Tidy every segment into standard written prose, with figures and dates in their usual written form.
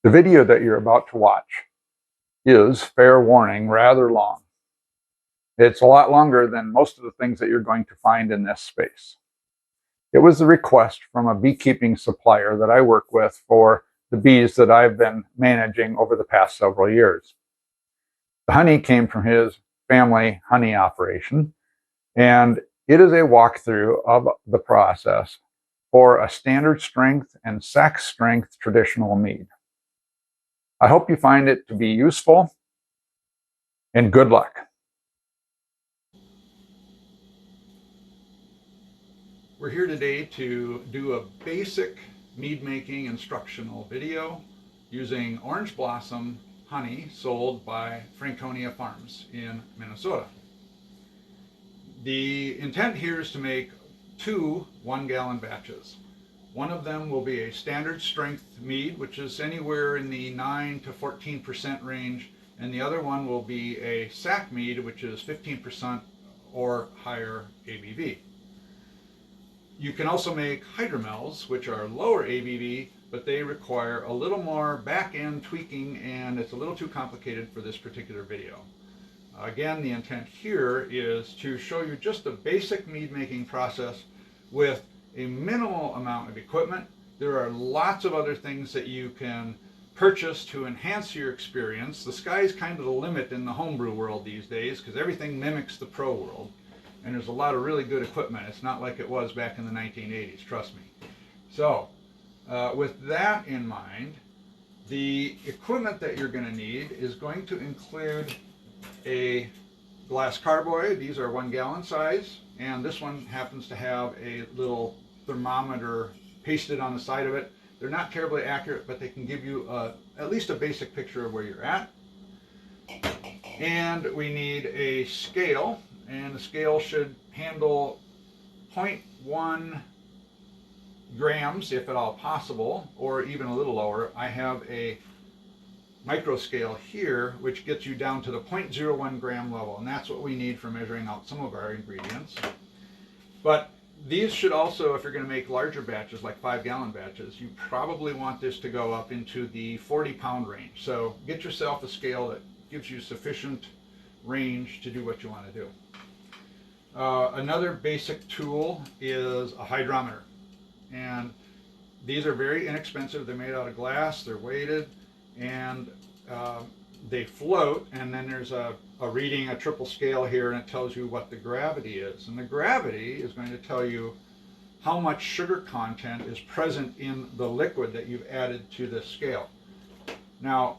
The video that you're about to watch is, fair warning, rather long. It's a lot longer than most of the things that you're going to find in this space. It was a request from a beekeeping supplier that I work with for the bees that I've been managing over the past several years. The honey came from his family honey operation, and it is a walkthrough of the process for a standard strength and sack strength traditional mead. I hope you find it to be useful, and good luck. We're here today to do a basic mead making instructional video using orange blossom honey sold by Franconia Farms in Minnesota. The intent here is to make two 1-gallon batches. One of them will be a standard strength mead, which is anywhere in the 9 to 14% range, and the other one will be a sack mead, which is 15% or higher ABV. You can also make hydromels, which are lower ABV, but they require a little more back-end tweaking, and it's a little too complicated for this particular video. Again, the intent here is to show you just the basic mead making process with a minimal amount of equipment. There are lots of other things that you can purchase to enhance your experience. The sky's kind of the limit in the homebrew world these days because everything mimics the pro world, and there's a lot of really good equipment. It's not like it was back in the 1980s, trust me. So with that in mind, the equipment that you're going to need is going to include a glass carboy. These are 1-gallon size, and this one happens to have a little thermometer pasted on the side of it. They're not terribly accurate, but they can give you at least a basic picture of where you're at. And we need a scale, and the scale should handle 0.1 grams if at all possible, or even a little lower. I have a micro scale here which gets you down to the 0.01 gram level, and that's what we need for measuring out some of our ingredients. But these should also, if you're going to make larger batches like 5-gallon batches, you probably want this to go up into the 40-pound range. So get yourself a scale that gives you sufficient range to do what you want to do. Another basic tool is a hydrometer, and these are very inexpensive. They're made out of glass, they're weighted, and they float, and then there's a reading, a triple scale here, and it tells you what the gravity is. And the gravity is going to tell you how much sugar content is present in the liquid that you've added to this scale. Now,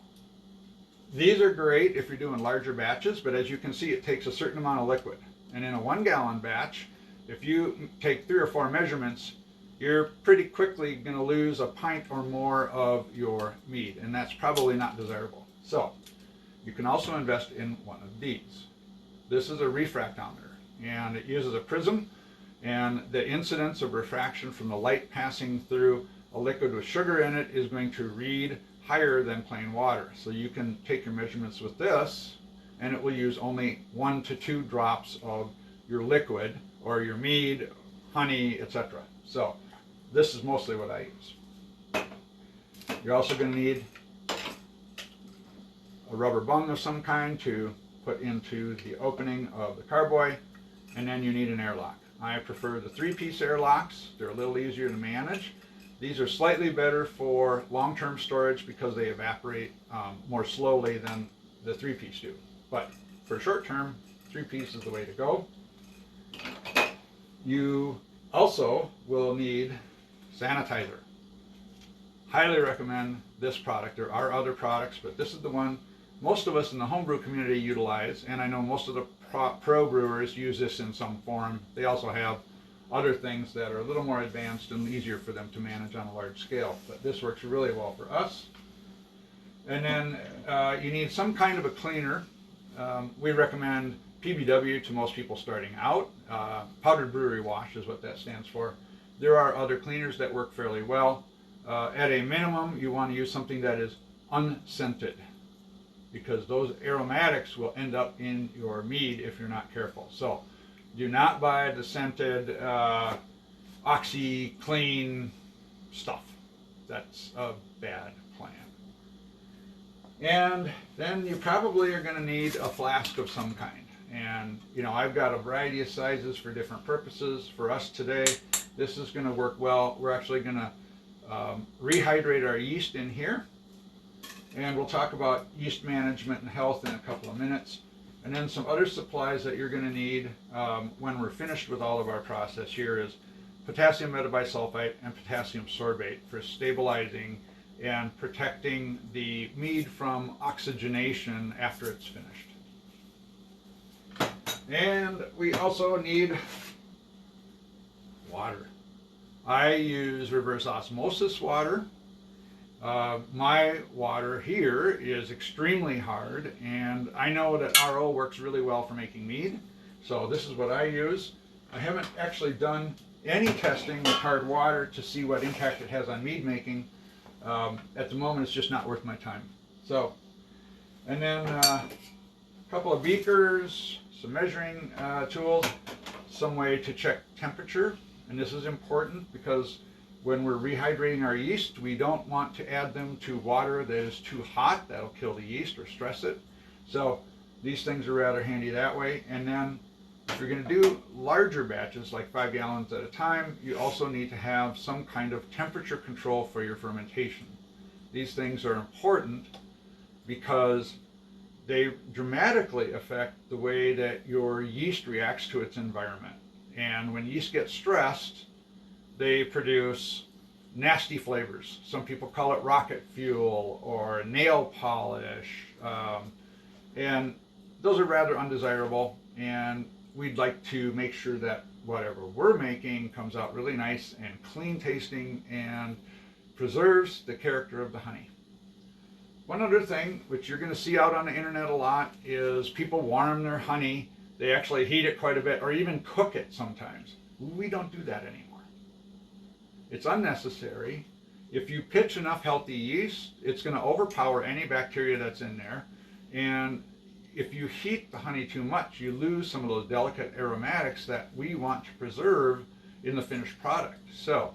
these are great if you're doing larger batches, but as you can see, it takes a certain amount of liquid. And in a 1-gallon batch, if you take 3 or 4 measurements, you're pretty quickly going to lose a pint or more of your mead, and that's probably not desirable. So you can also invest in one of these. This is a refractometer, and it uses a prism, and the incidence of refraction from the light passing through a liquid with sugar in it is going to read higher than plain water. So you can take your measurements with this, and it will use only 1 to 2 drops of your liquid or your mead, honey, etc. So this is mostly what I use. You're also going to need a rubber bung of some kind to put into the opening of the carboy, and then you need an airlock. I prefer the 3-piece airlocks. They're a little easier to manage. These are slightly better for long-term storage because they evaporate more slowly than the 3-piece do. But for short-term, 3-piece is the way to go. You also will need sanitizer. Highly recommend this product. There are other products, but this is the one most of us in the homebrew community utilize, and I know most of the pro brewers use this in some form. They also have other things that are a little more advanced and easier for them to manage on a large scale, but this works really well for us. And then you need some kind of a cleaner. We recommend PBW to most people starting out. Powdered brewery wash is what that stands for. There are other cleaners that work fairly well. At a minimum, you want to use something that is unscented, because those aromatics will end up in your mead if you're not careful. So do not buy the scented OxyClean stuff. That's a bad plan. And then you probably are going to need a flask of some kind. And I've got a variety of sizes for different purposes. For us today, this is going to work well. We're actually going to rehydrate our yeast in here. And we'll talk about yeast management and health in a couple of minutes. And then some other supplies that you're going to need when we're finished with all of our process here is potassium metabisulfite and potassium sorbate for stabilizing and protecting the mead from oxygenation after it's finished. And we also need water. I use reverse osmosis water. My water here is extremely hard, and I know that RO works really well for making mead, so this is what I use. I haven't actually done any testing with hard water to see what impact it has on mead making. At the moment, it's just not worth my time. So, and then a couple of beakers, some measuring tools, some way to check temperature, and this is important because when we're rehydrating our yeast, we don't want to add them to water that is too hot. That'll kill the yeast or stress it. So these things are rather handy that way. And then if you're going to do larger batches, like 5 gallons at a time, you also need to have some kind of temperature control for your fermentation. These things are important because they dramatically affect the way that your yeast reacts to its environment. And when yeast gets stressed, they produce nasty flavors. Some people call it rocket fuel or nail polish, and those are rather undesirable, and we'd like to make sure that whatever we're making comes out really nice and clean tasting and preserves the character of the honey. One other thing, which you're going to see out on the internet a lot, is people warm their honey. They actually heat it quite a bit or even cook it sometimes. We don't do that anymore. It's unnecessary. If you pitch enough healthy yeast, it's going to overpower any bacteria that's in there. And if you heat the honey too much, you lose some of those delicate aromatics that we want to preserve in the finished product. So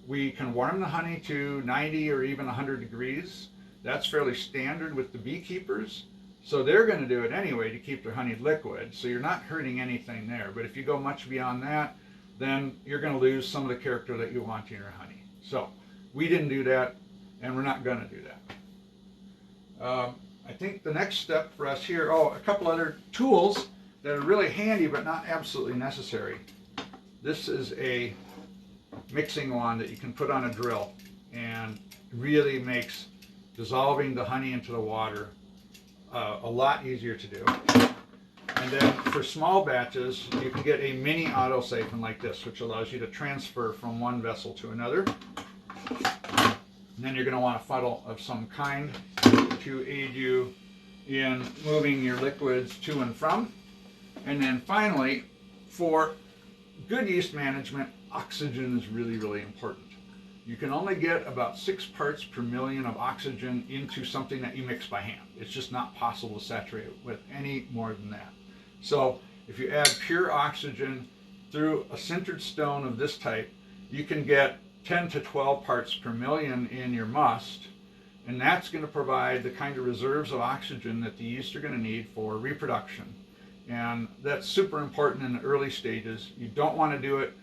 we can warm the honey to 90 or even 100 degrees. That's fairly standard with the beekeepers. So they're going to do it anyway to keep their honey liquid. So you're not hurting anything there. But if you go much beyond that, then you're going to lose some of the character that you want in your honey. So we didn't do that, and we're not going to do that. I think the next step for us here, a couple other tools that are really handy but not absolutely necessary. This is a mixing wand that you can put on a drill, and really makes dissolving the honey into the water a lot easier to do. And then for small batches, you can get a mini auto-siphon like this, which allows you to transfer from one vessel to another. And then you're going to want a funnel of some kind to aid you in moving your liquids to and from. And then finally, for good yeast management, oxygen is really, really important. You can only get about 6 parts per million of oxygen into something that you mix by hand. It's just not possible to saturate it with any more than that. So if you add pure oxygen through a sintered stone of this type, you can get 10 to 12 parts per million in your must, and that's going to provide the kind of reserves of oxygen that the yeast are going to need for reproduction. And that's super important in the early stages. You don't want to do it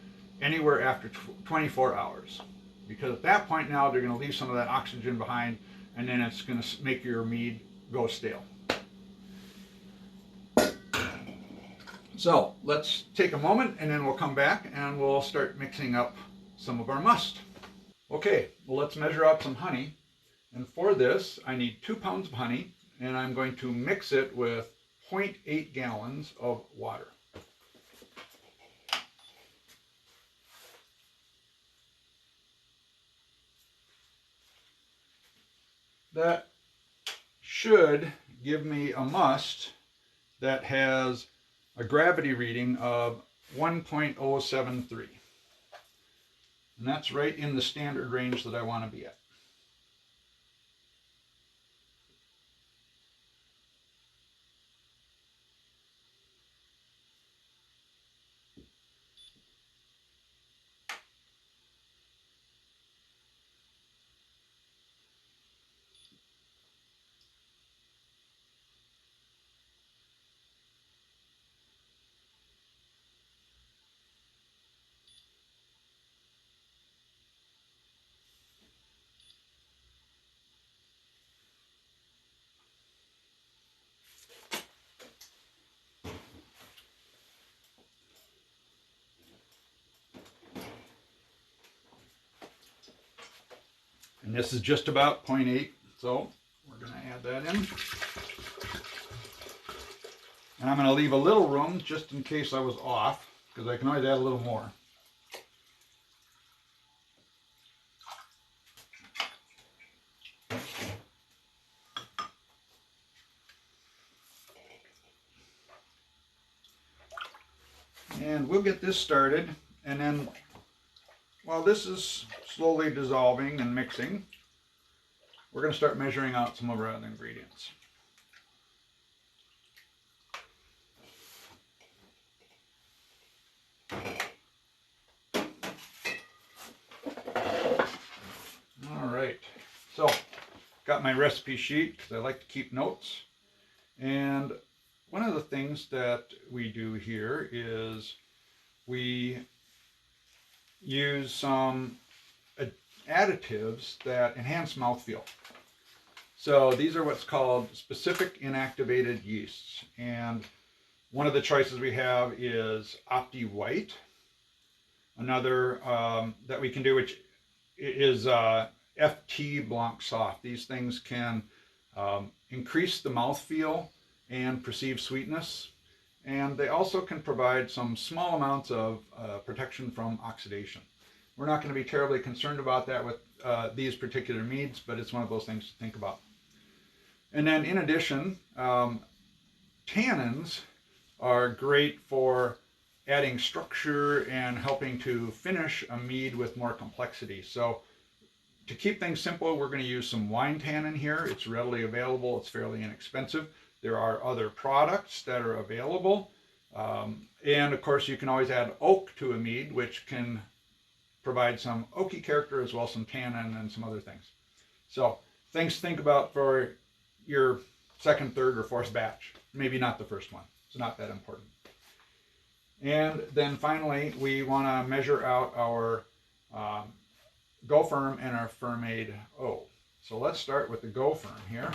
anywhere after 24 hours, because at that point now they're going to leave some of that oxygen behind, and then it's going to make your mead go stale. So let's take a moment, and then we'll come back and we'll start mixing up some of our must. Okay, well, let's measure out some honey. And for this, I need 2 pounds of honey, and I'm going to mix it with 0.8 gallons of water. That should give me a must that has a gravity reading of 1.073. And that's right in the standard range that I want to be at. And this is just about 0.8, so we're going to add that in. And I'm going to leave a little room just in case I was off, because I can always add a little more. And we'll get this started, and then while this is slowly dissolving and mixing, we're going to start measuring out some of our other ingredients. All right, so got my recipe sheet because I like to keep notes. And one of the things that we do here is we use some additives that enhance mouthfeel. So these are what's called specific inactivated yeasts. And one of the choices we have is Opti White. Another that we can do, which is FT Blanc Soft. These things can increase the mouthfeel and perceived sweetness. And they also can provide some small amounts of protection from oxidation. We're not going to be terribly concerned about that with these particular meads, but it's one of those things to think about. And then in addition, tannins are great for adding structure and helping to finish a mead with more complexity. So to keep things simple, we're going to use some wine tannin here. It's readily available. It's fairly inexpensive. There are other products that are available. And of course, you can always add oak to a mead, which can provide some oaky character as well as some tannin and some other things. So things to think about for your second, third, or fourth batch. Maybe not the first one. It's not that important. And then finally, we want to measure out our Go Firm and our Firmade O. So let's start with the Go Firm here.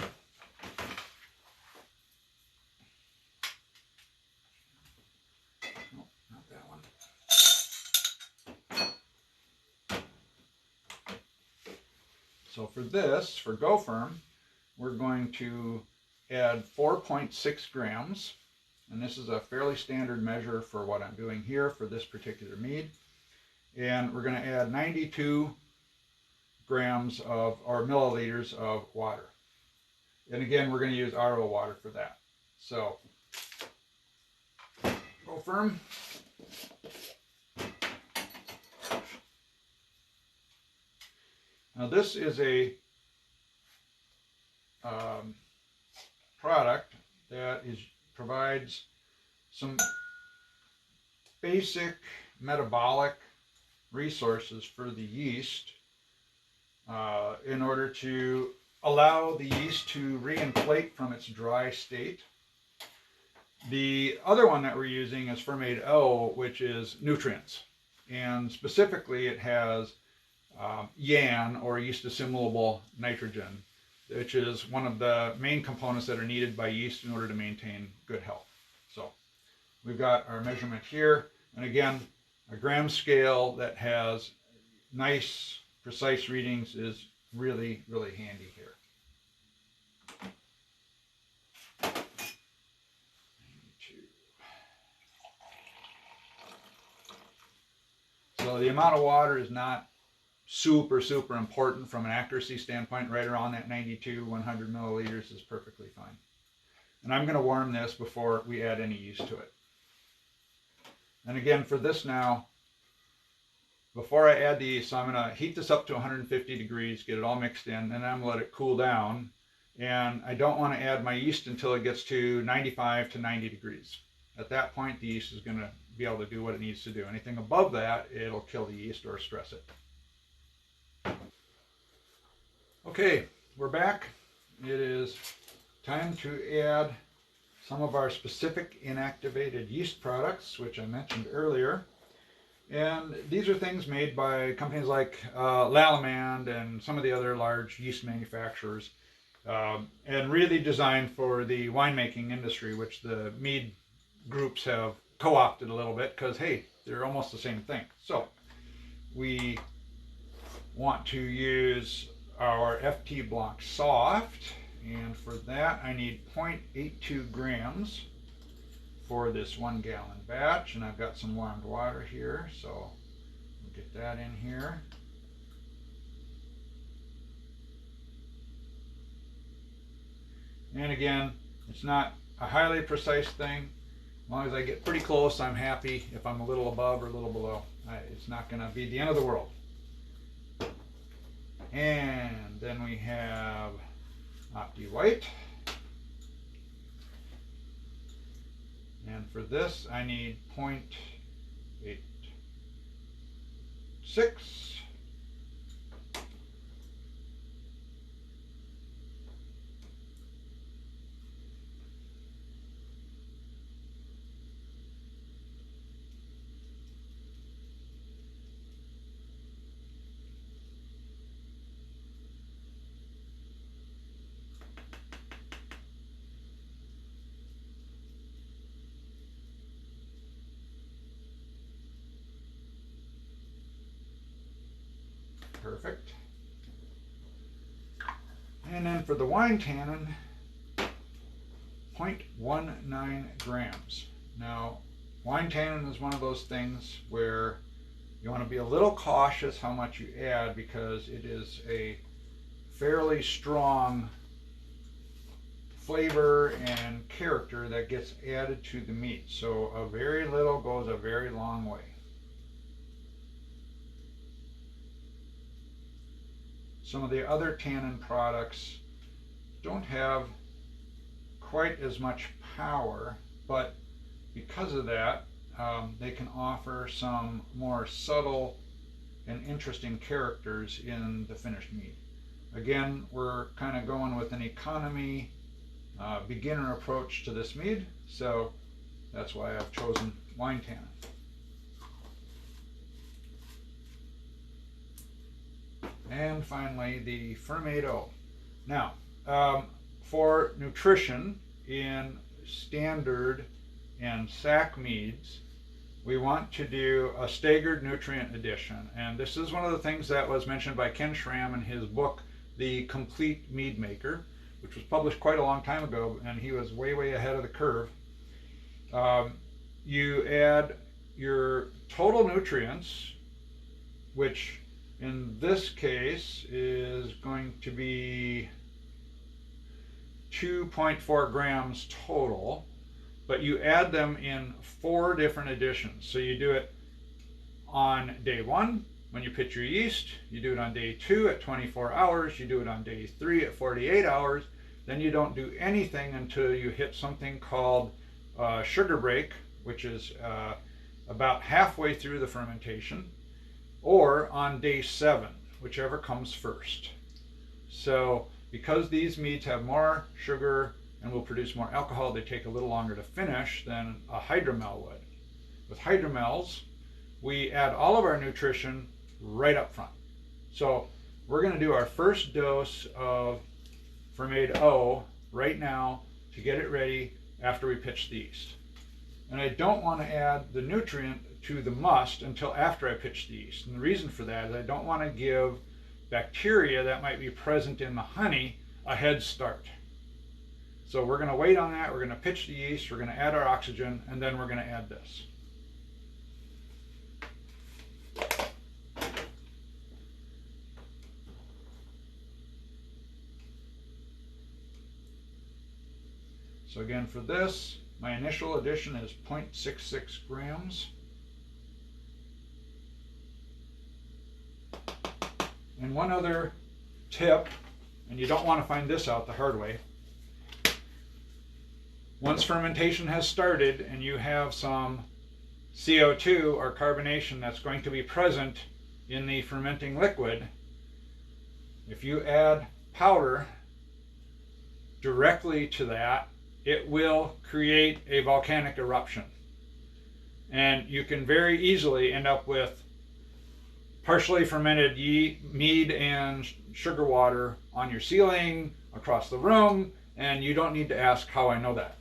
Oh, not that one. So for this, for Go Firm, we're going to add 4.6 grams. And this is a fairly standard measure for what I'm doing here for this particular mead. And we're going to add 92 grams of, or milliliters of water. And again, we're going to use RO water for that. So, Go Firm. Now this is a product that provides some basic metabolic resources for the yeast in order to allow the yeast to reinflate from its dry state. The other one that we're using is Firmade O, which is nutrients. And specifically it has YAN, or yeast assimilable nitrogen, which is one of the main components that are needed by yeast in order to maintain good health. So we've got our measurement here, and again, a gram scale that has nice, precise readings is really, really handy here. So the amount of water is not super important from an accuracy standpoint. Right around that 92, 100 milliliters is perfectly fine. And I'm going to warm this before we add any yeast to it. And again, for this now, before I add the yeast, so I'm going to heat this up to 150 degrees, get it all mixed in, and then I'm going to let it cool down. And I don't want to add my yeast until it gets to 95 to 90 degrees. At that point, the yeast is going to be able to do what it needs to do. Anything above that, it'll kill the yeast or stress it. Okay, we're back. It is time to add some of our specific inactivated yeast products, which I mentioned earlier. And these are things made by companies like Lallemand and some of the other large yeast manufacturers, and really designed for the winemaking industry, which the Mead groups have co-opted a little bit because, hey, they're almost the same thing. So we want to use our FT block soft, and for that I need 0.82 grams for this 1 gallon batch, and I've got some warmed water here, so we'll get that in here. And again, it's not a highly precise thing. As long as I get pretty close, I'm happy. If I'm a little above or a little below, it's not going to be the end of the world. And then we have Opti White. And for this, I need 0.86. Perfect. And then for the wine tannin, 0.19 grams. Now, wine tannin is one of those things where you want to be a little cautious how much you add, because it is a fairly strong flavor and character that gets added to the meat. So a very little goes a very long way. Some of the other tannin products don't have quite as much power, but because of that, they can offer some more subtle and interesting characters in the finished meat. Again, we're kind of going with an economy beginner approach to this mead, so that's why I've chosen wine tannin. And finally, the Fermade O. Now, for nutrition in standard and sack meads, we want to do a staggered nutrient addition. And this is one of the things that was mentioned by Ken Schramm in his book, The Complete Mead Maker, which was published quite a long time ago, and he was way, way ahead of the curve. You add your total nutrients, which in this case is going to be 2.4 grams total, but you add them in 4 different additions. So you do it on day 1 when you pitch your yeast, you do it on day 2 at 24 hours, you do it on day 3 at 48 hours, then you don't do anything until you hit something called sugar break, which is about halfway through the fermentation, or on day 7, whichever comes first. So because these meads have more sugar and will produce more alcohol, they take a little longer to finish than a hydromel would. With hydromels, we add all of our nutrition right up front. So we're going to do our first dose of Fermade O right now to get it ready after we pitch the yeast. And I don't want to add the nutrient to the must until after I pitch the yeast. And the reason for that is I don't want to give bacteria that might be present in the honey a head start. So we're going to wait on that, we're going to pitch the yeast, we're going to add our oxygen, and then we're going to add this. So again, for this, my initial addition is 0.66 grams. And one other tip, and you don't want to find this out the hard way. Once fermentation has started and you have some CO2 or carbonation that's going to be present in the fermenting liquid, if you add powder directly to that, it will create a volcanic eruption. And you can very easily end up with partially fermented mead and sugar water on your ceiling, across the room, and you don't need to ask how I know that.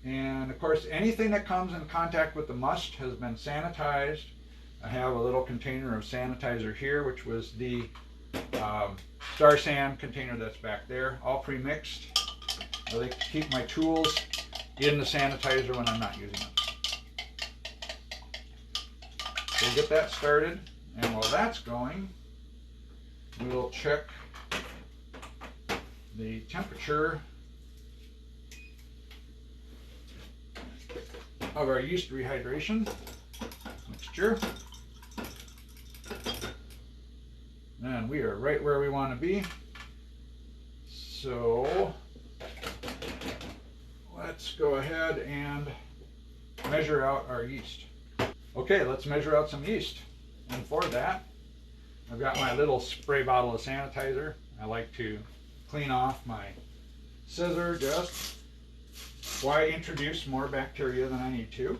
And of course, anything that comes in contact with the must has been sanitized. I have a little container of sanitizer here, which was the Star San container that's back there, all pre-mixed. I like to keep my tools in the sanitizer when I'm not using them. So we'll get that started, and while that's going, we'll check the temperature of our yeast rehydration mixture. And we are right where we want to be. So let's go ahead and measure out our yeast. Okay, let's measure out some yeast. And for that, I've got my little spray bottle of sanitizer. I like to clean off my scissor just why introduce more bacteria than I need to.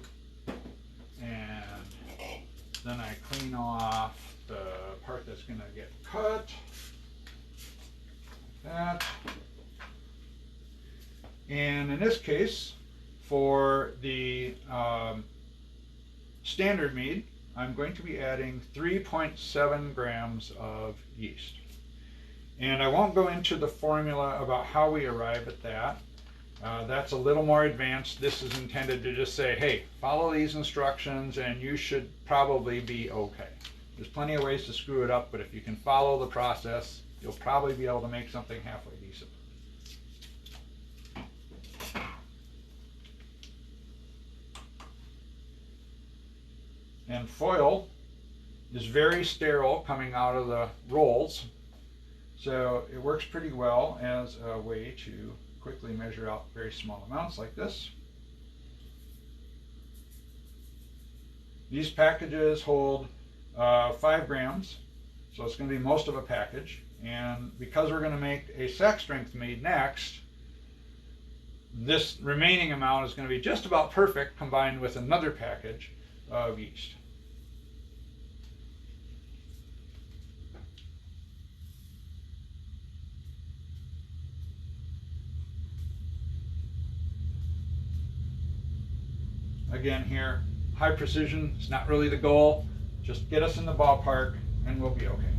And then I clean off the part that's going to get cut, like that. And in this case, for the standard mead, I'm going to be adding 3.7 grams of yeast. And I won't go into the formula about how we arrive at that. That's a little more advanced. This is intended to just say, hey, follow these instructions and you should probably be okay. There's plenty of ways to screw it up, but if you can follow the process, you'll probably be able to make something halfway decent. And foil is very sterile coming out of the rolls, so it works pretty well as a way to quickly measure out very small amounts like this. These packages hold 5 grams, so it's going to be most of a package. And because we're going to make a sack strength mead next, this remaining amount is going to be just about perfect combined with another package of yeast. Again here, high precision is not really the goal. Just get us in the ballpark and we'll be okay.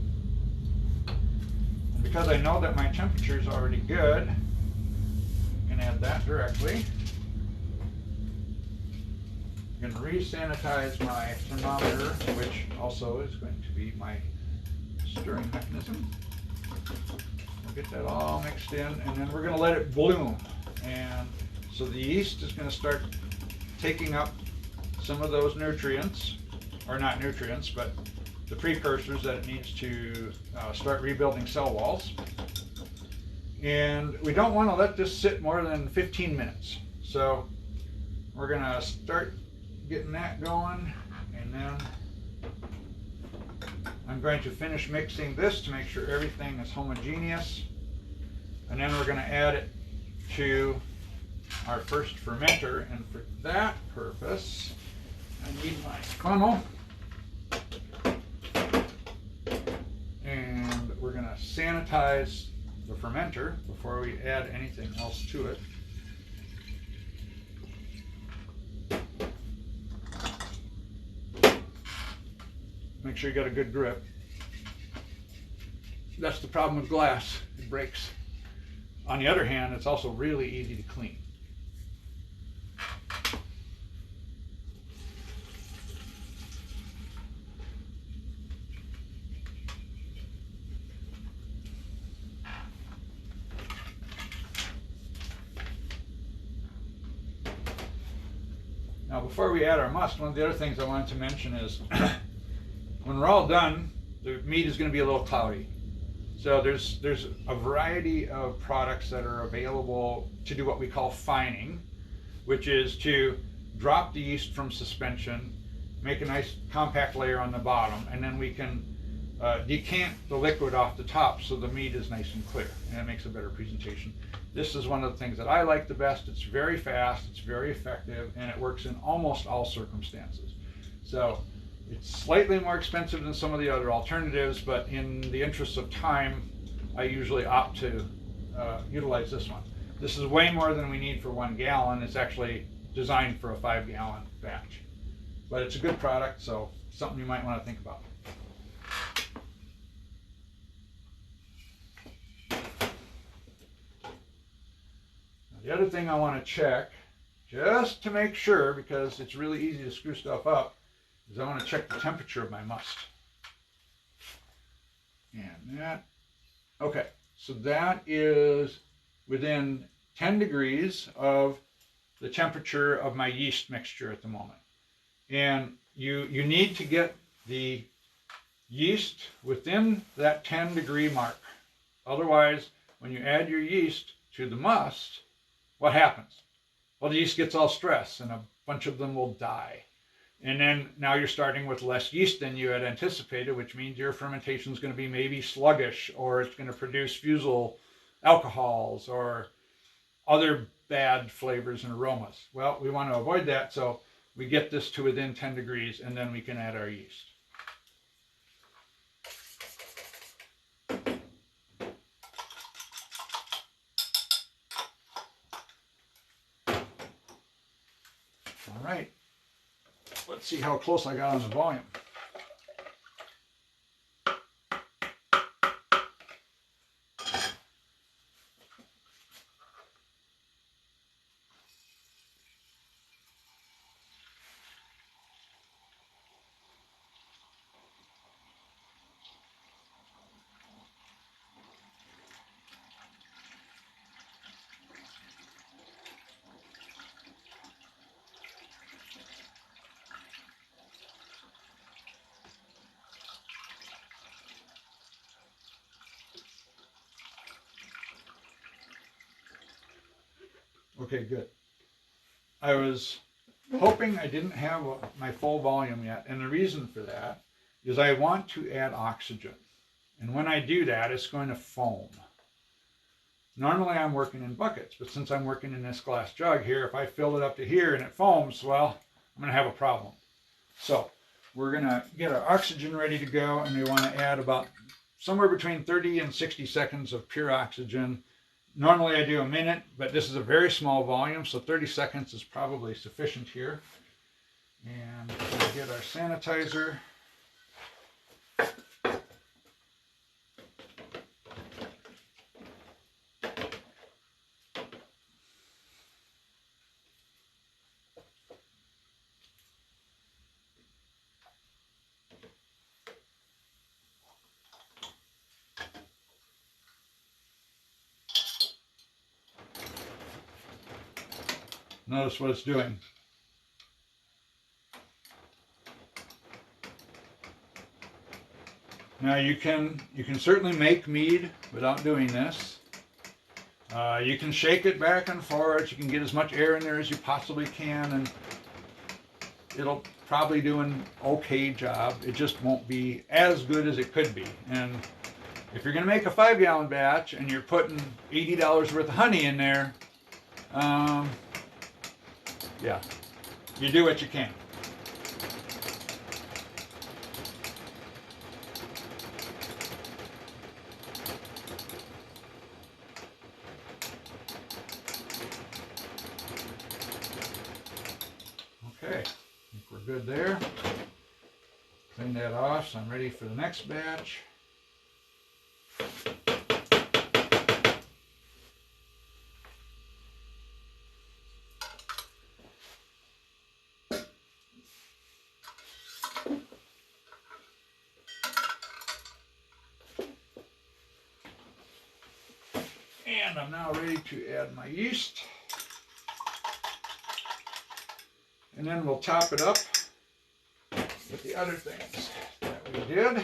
And because I know that my temperature is already good, I can add that directly. I'm going to re-sanitize my thermometer, which also is going to be my stirring mechanism. We'll get that all mixed in, and then we're going to let it bloom. And so the yeast is going to start taking up some of those nutrients, or not nutrients, but the precursors that it needs to start rebuilding cell walls. And we don't want to let this sit more than 15 minutes. So we're going to start getting that going, and then I'm going to finish mixing this to make sure everything is homogeneous, and then we're going to add it to our first fermenter. And for that purpose, I need my funnel, and we're going to sanitize the fermenter before we add anything else to it. Make sure you got a good grip. That's the problem with glass, it breaks. On the other hand, it's also really easy to clean. Now, before we add our must, one of the other things I wanted to mention is when we're all done, the mead is going to be a little cloudy. So there's a variety of products that are available to do what we call fining, which is to drop the yeast from suspension, make a nice compact layer on the bottom, and then we can decant the liquid off the top so the mead is nice and clear, and it makes a better presentation. This is one of the things that I like the best. It's very fast, it's very effective, and it works in almost all circumstances. So it's slightly more expensive than some of the other alternatives, but in the interest of time, I usually opt to utilize this one. This is way more than we need for 1 gallon. It's actually designed for a 5-gallon batch. But it's a good product, so something you might want to think about. The other thing I want to check, just to make sure, because it's really easy to screw stuff up, is I want to check the temperature of my must. And that, okay, so that is within 10 degrees of the temperature of my yeast mixture at the moment. And you need to get the yeast within that 10-degree mark. Otherwise, when you add your yeast to the must, what happens? Well, the yeast gets all stressed and a bunch of them will die. And then now you're starting with less yeast than you had anticipated, which means your fermentation is going to be maybe sluggish, or it's going to produce fusel alcohols or other bad flavors and aromas. Well, we want to avoid that, so we get this to within 10 degrees and then we can add our yeast. All right, let's see how close I got on the volume. Okay, good. I was hoping I didn't have my full volume yet, and the reason for that is I want to add oxygen. And when I do that, it's going to foam. Normally I'm working in buckets, but since I'm working in this glass jug here, if I fill it up to here and it foams, well, I'm going to have a problem. So we're going to get our oxygen ready to go, and we want to add about somewhere between 30 and 60 seconds of pure oxygen. Normally I do a minute, but this is a very small volume, so 30 seconds is probably sufficient here. And we'll get our sanitizer. Notice what it's doing. Now you can certainly make mead without doing this. You can shake it back and forth. You can get as much air in there as you possibly can, and it'll probably do an okay job. It just won't be as good as it could be. And if you're going to make a 5-gallon batch and you're putting $80 worth of honey in there, yeah, you do what you can. Okay, I think we're good there. Clean that off, so I'm ready for the next batch. And I'm now ready to add my yeast. And then we'll top it up with the other things that we did.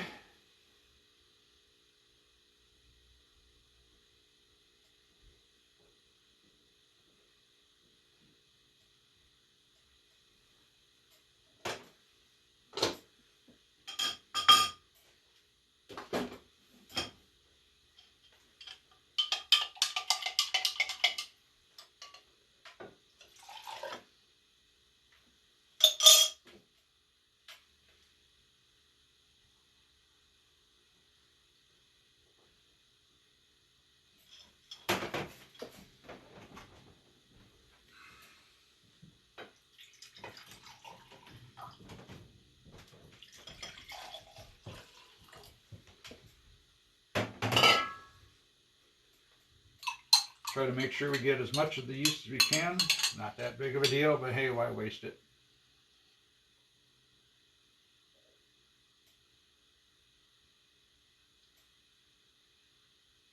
Try to make sure we get as much of the yeast as we can. Not that big of a deal, but hey, why waste it?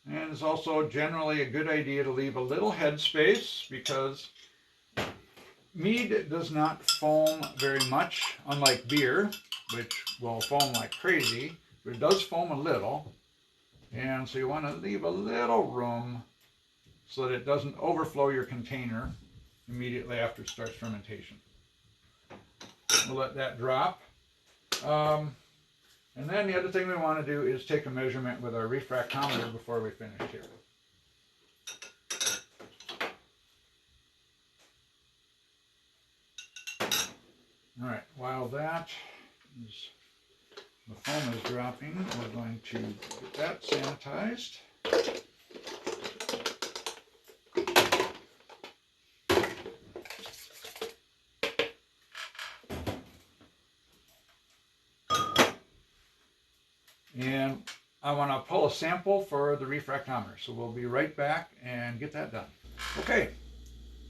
And it's also generally a good idea to leave a little head space because mead does not foam very much, unlike beer, which will foam like crazy, but it does foam a little. And so you want to leave a little room so that it doesn't overflow your container immediately after it starts fermentation. We'll let that drop. And then the other thing we want to do is take a measurement with our refractometer before we finish here. All right, while that is, the foam is dropping, we're going to get that sanitized. And I want to pull a sample for the refractometer, so we'll be right back and get that done. Okay,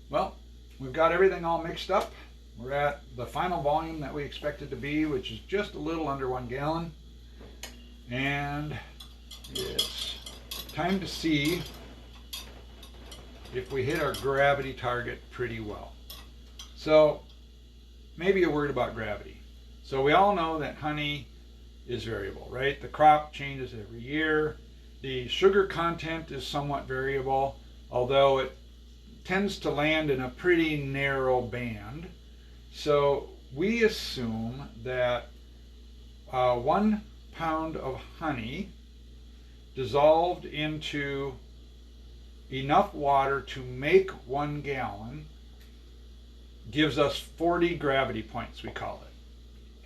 well, we've got everything all mixed up. We're at the final volume that we expected to be, which is just a little under 1 gallon. And it's time to see if we hit our gravity target pretty well. So maybe a word about gravity. So we all know that honey is variable, right? The crop changes every year. The sugar content is somewhat variable, although it tends to land in a pretty narrow band. So we assume that 1 pound of honey dissolved into enough water to make 1 gallon gives us 40 gravity points, we call it.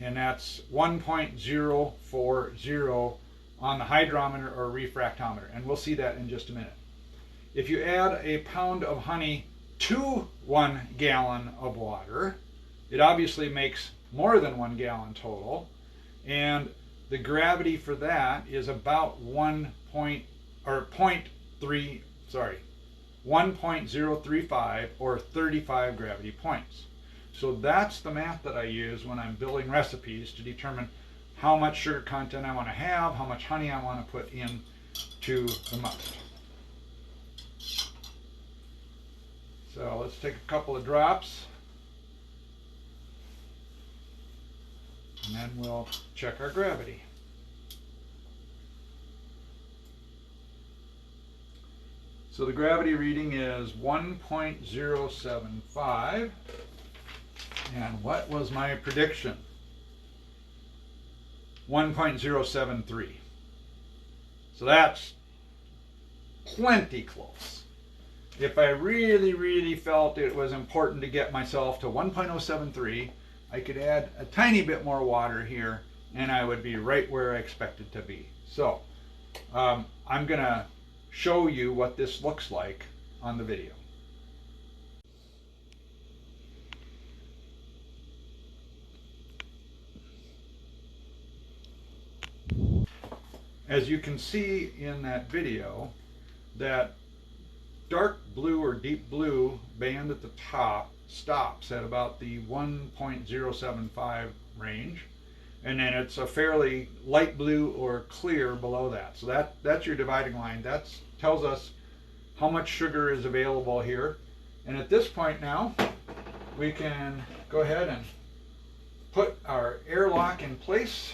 And that's 1.040 on the hydrometer or refractometer. And we'll see that in just a minute. If you add a pound of honey to 1 gallon of water, it obviously makes more than 1 gallon total. And the gravity for that is about 1.035 or 35 gravity points. So that's the math that I use when I'm building recipes to determine how much sugar content I want to have, how much honey I want to put in to the must. So let's take a couple of drops and then we'll check our gravity. So the gravity reading is 1.075. And what was my prediction? 1.073. So that's plenty close. If I really felt it was important to get myself to 1.073, I could add a tiny bit more water here and I would be right where I expected to be. So I'm going to show you what this looks like on the video. As you can see in that video, that dark blue or deep blue band at the top stops at about the 1.075 range, and then it's a fairly light blue or clear below that. So that's your dividing line. That tells us how much sugar is available here. And at this point now, we can go ahead and put our airlock in place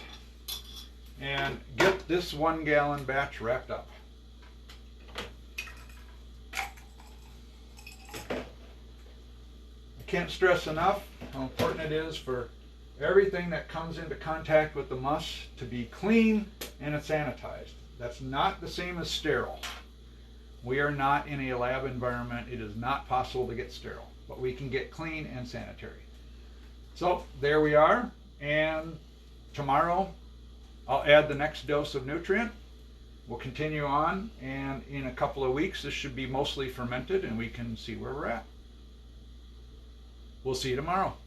and get this 1 gallon batch wrapped up. I can't stress enough how important it is for everything that comes into contact with the must to be clean and it's sanitized. That's not the same as sterile. We are not in a lab environment. It is not possible to get sterile, but we can get clean and sanitary. So there we are, and tomorrow I'll add the next dose of nutrient. We'll continue on, and in a couple of weeks this should be mostly fermented and we can see where we're at. We'll see you tomorrow.